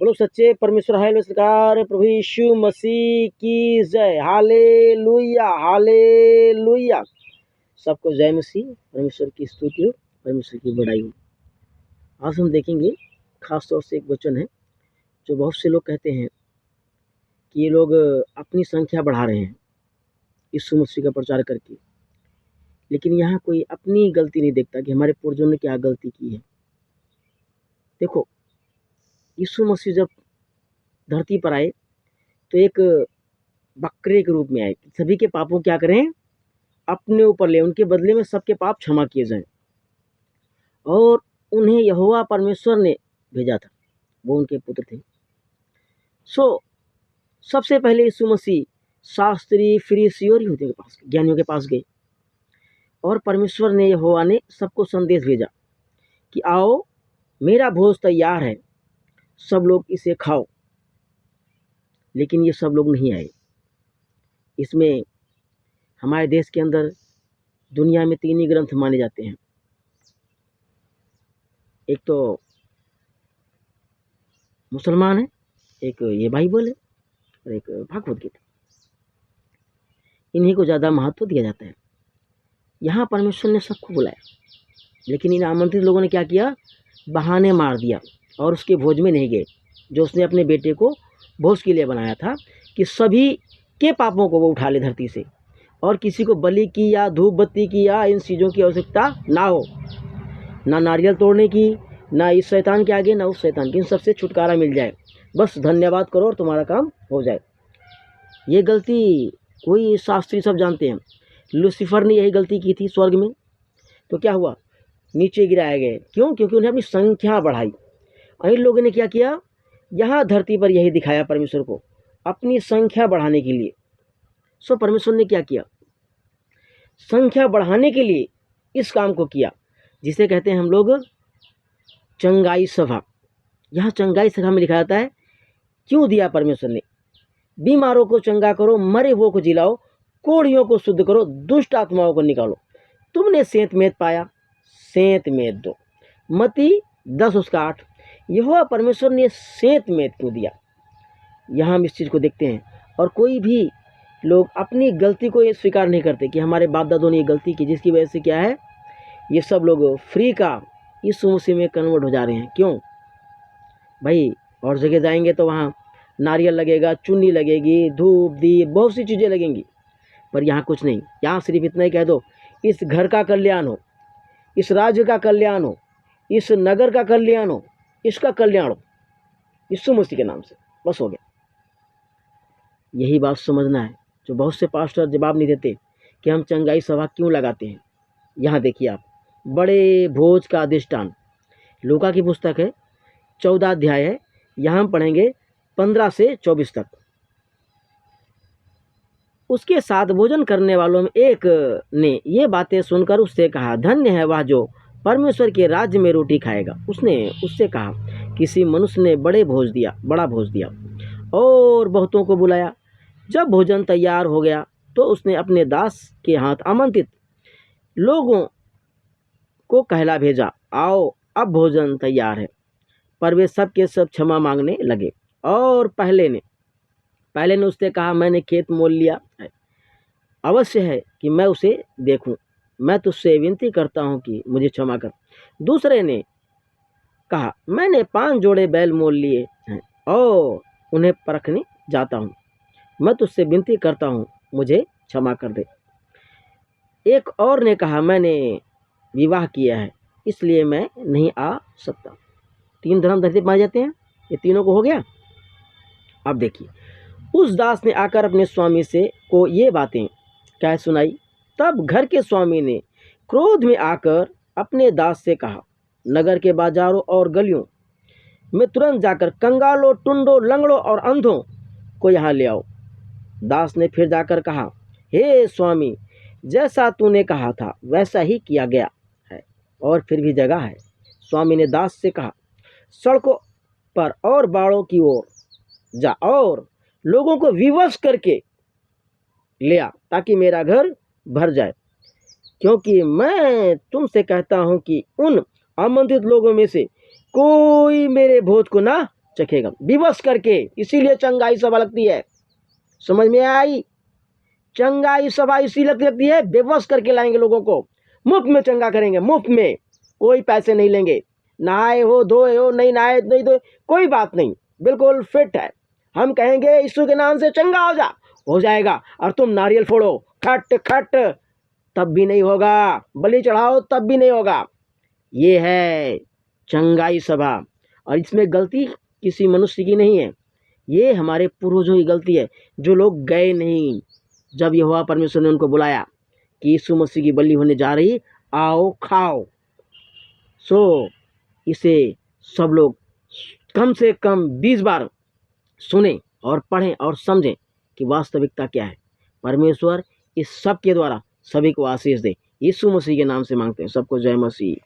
बोलो सच्चे परमेश्वर हाय सरकार प्रभु यीशु मसीह की जय। Hallelujah hallelujah. सबको जय मसीह। परमेश्वर की स्तुति हो, परमेश्वर की बड़ाई हो। आज हम देखेंगे खास तौर से एक वचन है जो बहुत से लोग कहते हैं कि ये लोग अपनी संख्या बढ़ा रहे हैं यीशु मसीह का प्रचार करके, लेकिन यहाँ कोई अपनी गलती नहीं देखता कि हमारे पूर्वजों ने क्या गलती की है। देखो, यीशु मसीह जब धरती पर आए तो एक बकरे के रूप में आए, सभी के पापों क्या करें अपने ऊपर ले, उनके बदले में सबके पाप क्षमा किए जाएं। और उन्हें यहोवा परमेश्वर ने भेजा था, वो उनके पुत्र थे। सबसे पहले यीशु मसीह शास्त्री फरीसी और यहूदियों के पास, ज्ञानियों के पास गए और परमेश्वर ने, यहोवा ने सबको संदेश भेजा कि आओ मेरा भोज तैयार है, सब लोग इसे खाओ। लेकिन ये सब लोग नहीं आए। इसमें हमारे देश के अंदर दुनिया में 3 ही ग्रंथ माने जाते हैं, एक तो मुसलमान है, एक ये बाइबल है और एक भागवत गीता। इन्हीं को ज़्यादा महत्व दिया जाता है। यहाँ परमेश्वर ने सबको बुलाया, लेकिन इन आमंत्रित लोगों ने क्या किया, बहाने मार दिया और उसके भोज में नहीं गए, जो उसने अपने बेटे को भोज के लिए बनाया था कि सभी के पापों को वो उठा ले धरती से, और किसी को बलि की या धूप बत्ती की या इन चीज़ों की आवश्यकता ना हो, ना नारियल तोड़ने की, ना इस शैतान के आगे, ना उस शैतान की। इन सबसे छुटकारा मिल जाए, बस धन्यवाद करो और तुम्हारा काम हो जाए। ये गलती कोई शास्त्री सब जानते हैं। लूसीफर ने यही गलती की थी स्वर्ग में, तो क्या हुआ, नीचे गिराए गए। क्यों? क्योंकि उन्हें अपनी संख्या बढ़ाई। और इन लोगों ने क्या किया, यहाँ धरती पर यही दिखाया परमेश्वर को, अपनी संख्या बढ़ाने के लिए। परमेश्वर ने क्या किया, संख्या बढ़ाने के लिए इस काम को किया, जिसे कहते हैं हम लोग चंगाई सभा। यहाँ चंगाई सभा में लिखा जाता है, क्यों दिया परमेश्वर ने, बीमारों को चंगा करो, मरे हुओं को जिलाओ, कोढ़ियों को शुद्ध करो, दुष्ट आत्माओं को निकालो। तुमने सेंत मेद पाया, सेंत मेद दो। मत्ती 10:8। यहोवा परमेश्वर ने सेंत मेद क्यों दिया, यहाँ हम इस चीज़ को देखते हैं। और कोई भी लोग अपनी गलती को ये स्वीकार नहीं करते कि हमारे बाप दादों ने ये गलती की, जिसकी वजह से क्या है, ये सब लोग फ्री का यीशु मसीह में कन्वर्ट हो जा रहे हैं। क्यों भाई, और जगह जाएंगे तो वहाँ नारियल लगेगा, चुन्नी लगेगी, धूप दीप बहुत सी चीज़ें लगेंगी, पर यहाँ कुछ नहीं। यहाँ सिर्फ इतना ही कह दो, इस घर का कल्याण हो, इस राज्य का कल्याण हो, इस नगर का कल्याण हो, इसका कल्याण हो यीशु मसीह के नाम से, बस हो गया। यही बात समझना है, जो बहुत से पास्टर जवाब नहीं देते कि हम चंगाई सभा क्यों लगाते हैं। यहाँ देखिए आप, बड़े भोज का अधिष्ठान, लूका की पुस्तक है 14 अध्याय है, यहाँ हम पढ़ेंगे 15 से 24 तक। उसके साथ भोजन करने वालों में एक ने ये बातें सुनकर उससे कहा, धन्य है वह जो परमेश्वर के राज्य में रोटी खाएगा। उसने उससे कहा, किसी मनुष्य ने बड़ा भोज दिया और बहुतों को बुलाया। जब भोजन तैयार हो गया तो उसने अपने दास के हाथ आमंत्रित लोगों को कहला भेजा, आओ अब भोजन तैयार है। पर वे सब के सब क्षमा मांगने लगे। और पहले ने उससे कहा, मैंने खेत मोल लिया है, अवश्य है कि मैं उसे देखूं, मैं तुझसे विनती करता हूं कि मुझे क्षमा कर। दूसरे ने कहा, मैंने 5 जोड़े बैल मोल लिए हैं और उन्हें परखने जाता हूं, मैं तुझसे विनती करता हूं मुझे क्षमा कर दे। एक और ने कहा, मैंने विवाह किया है इसलिए मैं नहीं आ सकता। 3 धर्म धरती पाए जाते हैं, ये तीनों को हो गया। अब देखिए, उस दास ने आकर अपने स्वामी से को ये बातें कह सुनाई। तब घर के स्वामी ने क्रोध में आकर अपने दास से कहा, नगर के बाजारों और गलियों में तुरंत जाकर कंगालों, टुंडों, लंगड़ों और अंधों को यहाँ ले आओ। दास ने फिर जाकर कहा, हे स्वामी, जैसा तूने कहा था वैसा ही किया गया है और फिर भी जगह है। स्वामी ने दास से कहा, सड़कों पर और बाड़ों की ओर जा और लोगों को विवश करके ले आ, ताकि मेरा घर भर जाए। क्योंकि मैं तुमसे कहता हूं कि उन आमंत्रित लोगों में से कोई मेरे भोज को ना चखेगा, विवश करके। इसीलिए चंगाई सभा लगती है, समझ में आई? चंगाई सभा इसी लगती है, बेबस करके लाएंगे लोगों को, मुफ्त में चंगा करेंगे, मुफ्त में, कोई पैसे नहीं लेंगे। नहाए हो, धोए हो, नहीं नहाए नहीं धोए, कोई बात नहीं, बिल्कुल फिट है। हम कहेंगे यीशु के नाम से चंगा हो जाएगा, और तुम नारियल फोड़ो खट खट, तब भी नहीं होगा, बलि चढ़ाओ तब भी नहीं होगा। ये है चंगाई सभा, और इसमें गलती किसी मनुष्य की नहीं है, ये हमारे पूर्वजों की गलती है, जो लोग गए नहीं जब यहोवा परमेश्वर ने उनको बुलाया कि यीशु मसीह की बलि होने जा रही, आओ खाओ। सो इसे सब लोग कम से कम 20 बार सुने और पढ़ें और समझें कि वास्तविकता क्या है। परमेश्वर इस सब के द्वारा सभी को आशीष दे। यीशु मसीह के नाम से मांगते हैं। सबको जय मसीह।